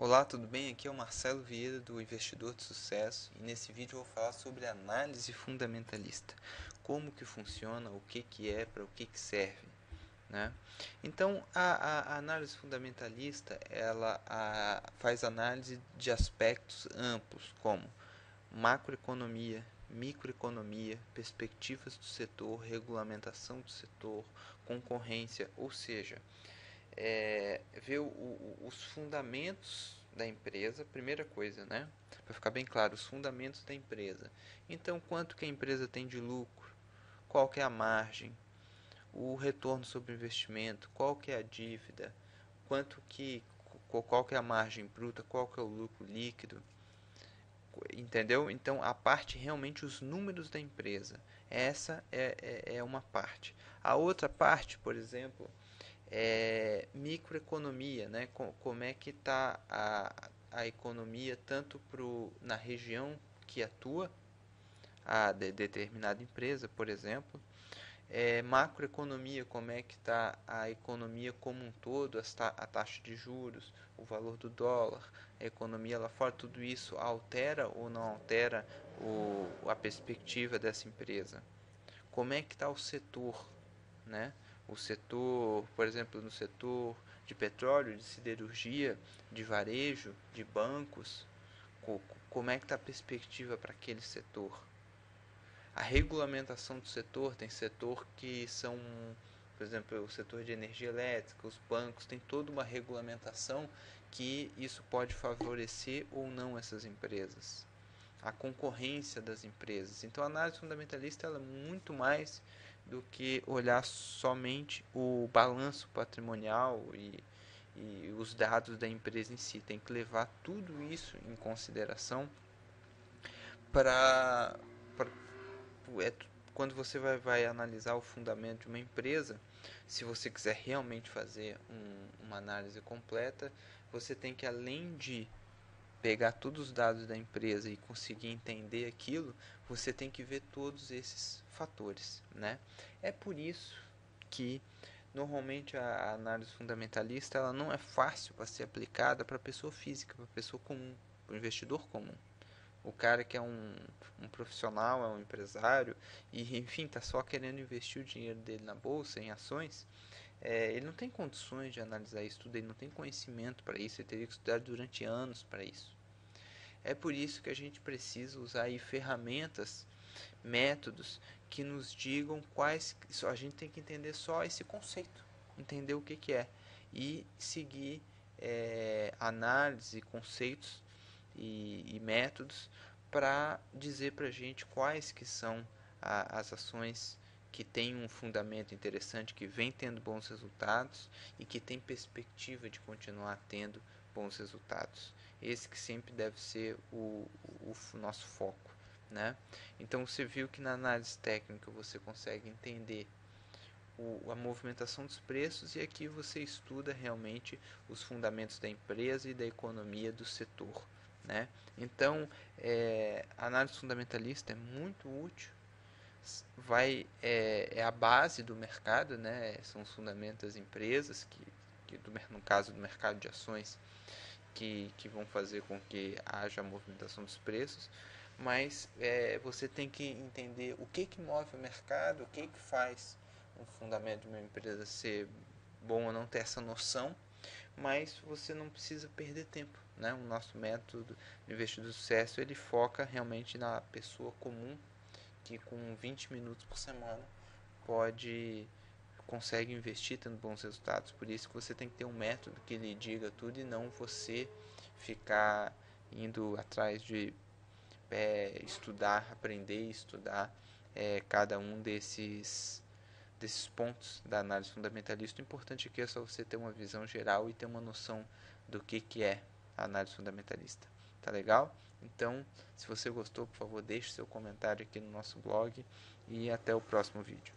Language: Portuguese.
Olá, tudo bem? Aqui é o Marcelo Vieira do Investidor de Sucesso e nesse vídeo eu vou falar sobre análise fundamentalista. Como que funciona, o que que é, para o que que serve, né? Então, a análise fundamentalista, ela faz análise de aspectos amplos, como macroeconomia, microeconomia, perspectivas do setor, regulamentação do setor, concorrência, ou seja, ver os fundamentos da empresa, primeira coisa, né? Para ficar bem claro, os fundamentos da empresa. Então, quanto que a empresa tem de lucro, qual que é a margem, o retorno sobre o investimento, qual que é a dívida, quanto que qual que é a margem bruta, qual que é o lucro líquido, entendeu? Então, a parte realmente os números da empresa. Essa é uma parte. A outra parte, por exemplo, microeconomia, né? Como é que está a economia tanto na região que atua a determinada empresa, por exemplo. Macroeconomia, como é que está a economia como um todo, a taxa de juros, o valor do dólar, a economia lá fora, tudo isso altera ou não altera a perspectiva dessa empresa. Como é que está o setor, né? O setor, por exemplo, no setor de petróleo, de siderurgia, de varejo, de bancos, como é que está a perspectiva para aquele setor? A regulamentação do setor, tem setor que são, por exemplo, o setor de energia elétrica, os bancos, tem toda uma regulamentação que isso pode favorecer ou não essas empresas. A concorrência das empresas. Então a análise fundamentalista ela é muito mais do que olhar somente o balanço patrimonial e os dados da empresa em si. Tem que levar tudo isso em consideração para é, quando você vai analisar o fundamento de uma empresa. Se você quiser realmente fazer uma análise completa, você tem que, além de pegar todos os dados da empresa e conseguir entender aquilo, você tem que ver todos esses fatores, né? É por isso que normalmente a análise fundamentalista ela não é fácil para ser aplicada para pessoa física, para pessoa comum, para o investidor comum. O cara que é um profissional, é um empresário e enfim está só querendo investir o dinheiro dele na bolsa, em ações, ele não tem condições de analisar isso tudo, ele não tem conhecimento para isso, ele teria que estudar durante anos para isso. É por isso que a gente precisa usar aí ferramentas, métodos que nos digam quais. A gente tem que entender só esse conceito, entender o que, que é e seguir análise, conceitos e métodos para dizer para a gente quais que são as ações que têm um fundamento interessante, que vem tendo bons resultados e que tem perspectiva de continuar tendo bons resultados. Esse que sempre deve ser o nosso foco, né? Então você viu que na análise técnica você consegue entender a movimentação dos preços e aqui você estuda realmente os fundamentos da empresa e da economia do setor, né? Então, a análise fundamentalista é muito útil, é a base do mercado, né? São os fundamentos das empresas no caso do mercado de ações que vão fazer com que haja a movimentação dos preços, mas você tem que entender o que move o mercado, o que faz um fundamento de uma empresa ser bom ou não, ter essa noção, mas você não precisa perder tempo, né? O nosso método de investir do sucesso ele foca realmente na pessoa comum que com 20 minutos por semana pode consegue investir tendo bons resultados. Por isso que você tem que ter um método que lhe diga tudo e não você ficar indo atrás de estudar, aprender e estudar cada um desses pontos da análise fundamentalista. O importante aqui é só você ter uma visão geral e ter uma noção do que é a análise fundamentalista. Tá legal? Então, se você gostou, por favor, deixe seu comentário aqui no nosso blog e até o próximo vídeo.